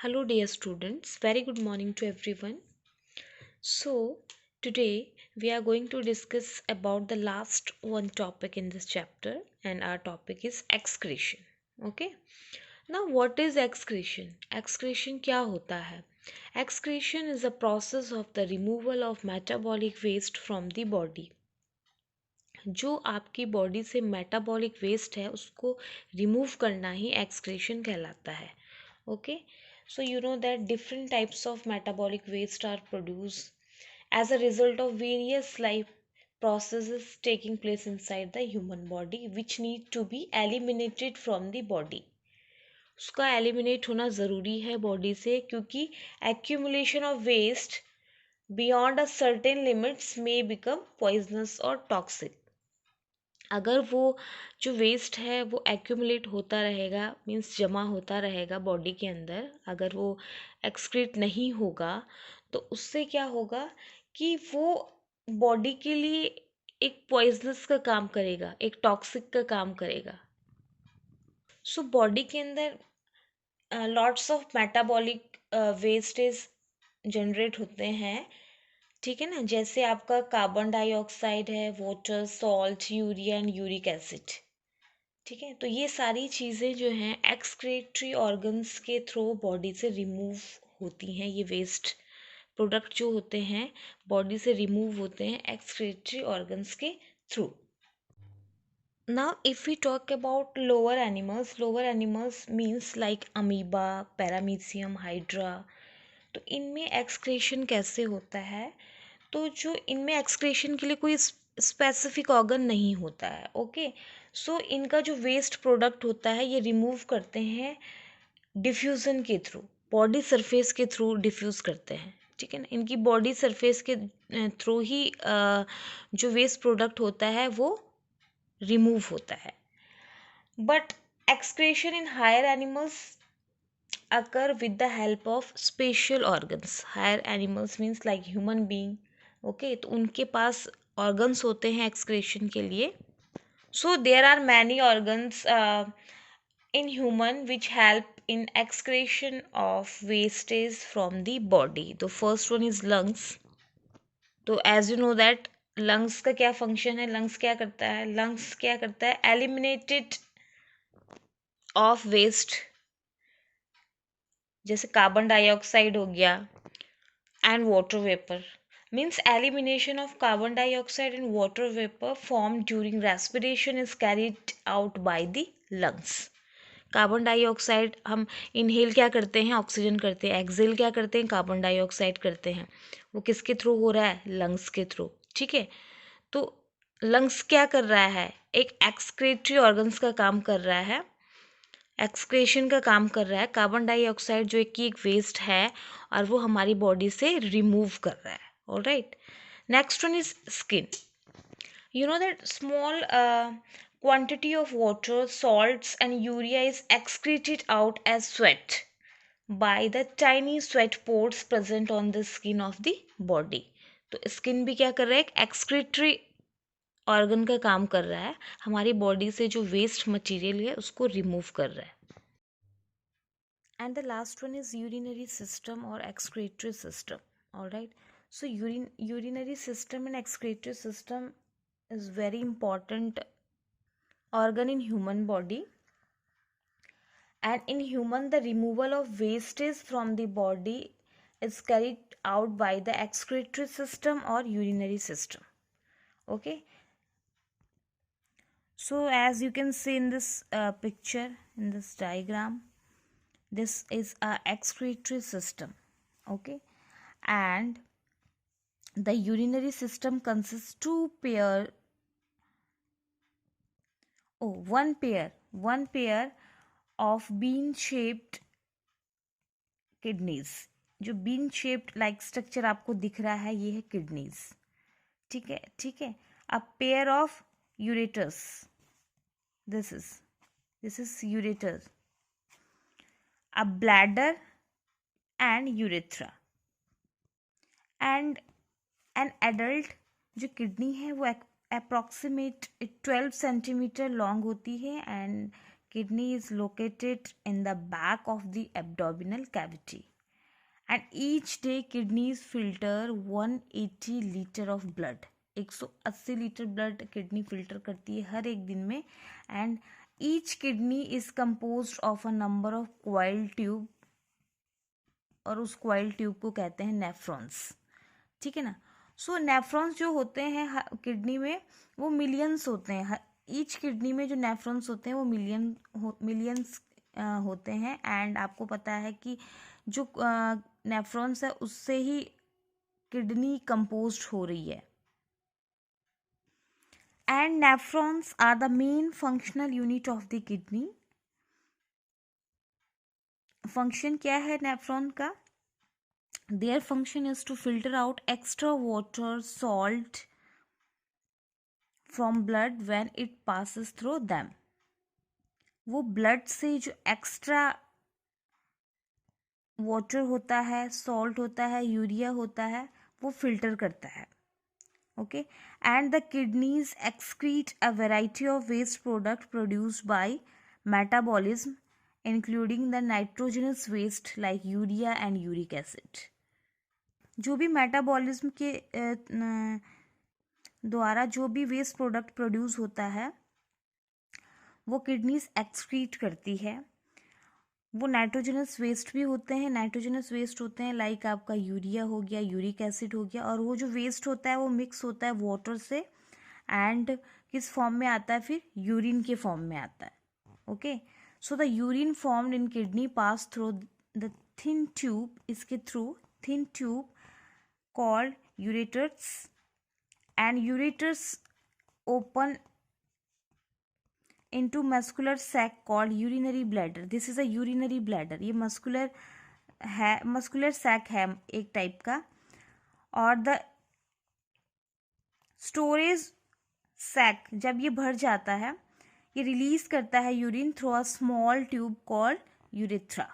Hello, dear students. Very good morning to everyone. So, today we are going to discuss about the last one topic in this chapter, and our topic is excretion. Okay. Now, what is excretion? Excretion क्या होता है? Excretion is a process of the removal of metabolic waste from the body. जो आपकी body से metabolic waste है उसको remove करना ही excretion कहलाता है. Okay, so you know that different types of metabolic waste are produced as a result of various life processes taking place inside the human body which need to be eliminated from the body. उसका eliminate होना ज़रूरी है body से क्योंकि accumulation of waste beyond a certain limits may become poisonous or toxic. अगर वो जो waste है वो एक्यूमुलेट होता रहेगा, मीन्स जमा होता रहेगा बॉडी के अंदर, अगर वो एक्सक्रीट नहीं होगा तो उससे क्या होगा कि वो बॉडी के लिए एक पॉइजनस का काम करेगा, एक टॉक्सिक का काम करेगा. सो बॉडी के अंदर lots of metabolic wastage generate होते हैं. ठीक है ना, जैसे आपका कार्बन डाइऑक्साइड है, water, salt, urea and uric acid. ठीक है, तो ये सारी चीज़ें जो हैं एक्सक्रीटरी ऑर्गन्स के थ्रू बॉडी से रिमूव होती हैं. ये वेस्ट प्रोडक्ट जो होते हैं बॉडी से रिमूव होते हैं एक्सक्रीटरी ऑर्गन्स के through. Now, if we talk about lower animals means like amoeba, paramecium, hydra. तो इनमें एक्सक्रीशन कैसे होता है? तो जो इनमें एक्सक्रीशन के लिए कोई स्पेसिफिक ऑर्गन नहीं होता है. ओके, सो इनका जो वेस्ट प्रोडक्ट होता है ये रिमूव करते हैं डिफ्यूज़न के थ्रू, बॉडी सरफेस के थ्रू डिफ्यूज़ करते हैं. ठीक है ना, इनकी बॉडी सरफेस के थ्रू ही जो वेस्ट प्रोडक्ट होता है वो रिमूव होता है. But excretion in higher animals occur with the help of special organs. Higher animals means like human being. Okay, तो उनके पास organs होते हैं excretion के लिए. So there are many organs in human which help in excretion of wastage from the body. The first one is lungs. तो as you know that lungs का क्या function है, lungs क्या करता है, lungs क्या करता है, eliminated of waste जैसे कार्बन डाइऑक्साइड हो गया and water vapour. Means elimination of carbon dioxide and water vapour form during respiration is carried out by the lungs. Carbon dioxide हम इनहेल क्या करते हैं, ऑक्सीजन करते हैं. एक्सेल क्या करते हैं, कार्बन डाइऑक्साइड करते हैं. वो किसके थ्रू हो रहा है, लंग्स के थ्रू. ठीक है, तो लंग्स क्या कर रहा है, एक एक्सक्रीटरी ऑर्गन्स का काम कर रहा है, एक्सक्रेशन का काम कर रहा है. कार्बन डाइऑक्साइड जो कि एक वेस्ट है और वो हमारी बॉडी से रिमूव कर रहा है. Alright, next one is skin. You know that small quantity of water, salts and urea is excreted out as sweat by the tiny sweat pores present on the skin of the body. तो skin भी क्या कर रहा है, एक excretory organ का काम कर रहा है, हमारी बॉडी से जो वेस्ट मटेरियल है उसको रिमूव कर रहा है. And the last one is urinary system or excretory system. All right, so urinary system and excretory system is very important organ in human body. And in human the removal of wastage from the body is carried out by the excretory system or urinary system. Okay, so as you can see in this picture, in this diagram, this is a excretory system. Okay, and the urinary system consists one pair of bean shaped kidneys. जो bean shaped like structure आपको दिख रहा है ये है kidneys. ठीक है, ठीक है. a pair of ureters, this is ureter, a bladder and urethra. and an adult जो किडनी है वो अप्रॉक्सीमेट 12 सेंटीमीटर लॉन्ग होती है and kidney is located in the back of the abdominal cavity, and each day kidneys filter 180 liter of blood. 180 litre blood kidney filter करती है हर एक दिन में. And each kidney is composed of a number of coil tube, और उस coil tube को कहते हैं नेफ्रॉन्स. ठीक है ना. सो नेफ्रॉन्स जो होते हैं किडनी में वो मिलियंस होते हैं. ईच किडनी में जो नेफ्रॉन्स होते हैं वो मिलियंस होते हैं. एंड आपको पता है कि जो नेफ्रॉन्स है उससे ही किडनी कंपोज्ड हो रही है. And nephrons are the main functional unit of the kidney. Function क्या है नेफ्रॉन का? Their function is to filter out extra water, salt from blood when it passes through them. वो blood से जो extra water होता है, salt होता है, यूरिया होता है, वो फिल्टर करता है. Okay. And the kidneys excrete a variety of waste product produced by metabolism including the nitrogenous waste like urea and uric acid. जो भी मेटाबॉलिज्म के द्वारा जो भी वेस्ट प्रोडक्ट प्रोड्यूस होता है वो किडनीज एक्सक्रीट करती है. वो नाइट्रोजनस वेस्ट भी होते हैं. नाइट्रोजनस वेस्ट होते हैं लाइक आपका यूरिया हो गया, यूरिक एसिड हो गया. और वो जो वेस्ट होता है वो मिक्स होता है वाटर से, एंड किस फॉर्म में आता है? फिर यूरिन के फॉर्म में आता है. Okay. So the urine formed in kidney pass through the thin tube, इसके थ्रू thin tube called ureters, and ureters open into muscular sac called urinary bladder. This is a urinary bladder. ये muscular है, muscular sac है एक type का. और the storage sac जब ये भर जाता है ये रिलीज करता है urine through a small tube called urethra.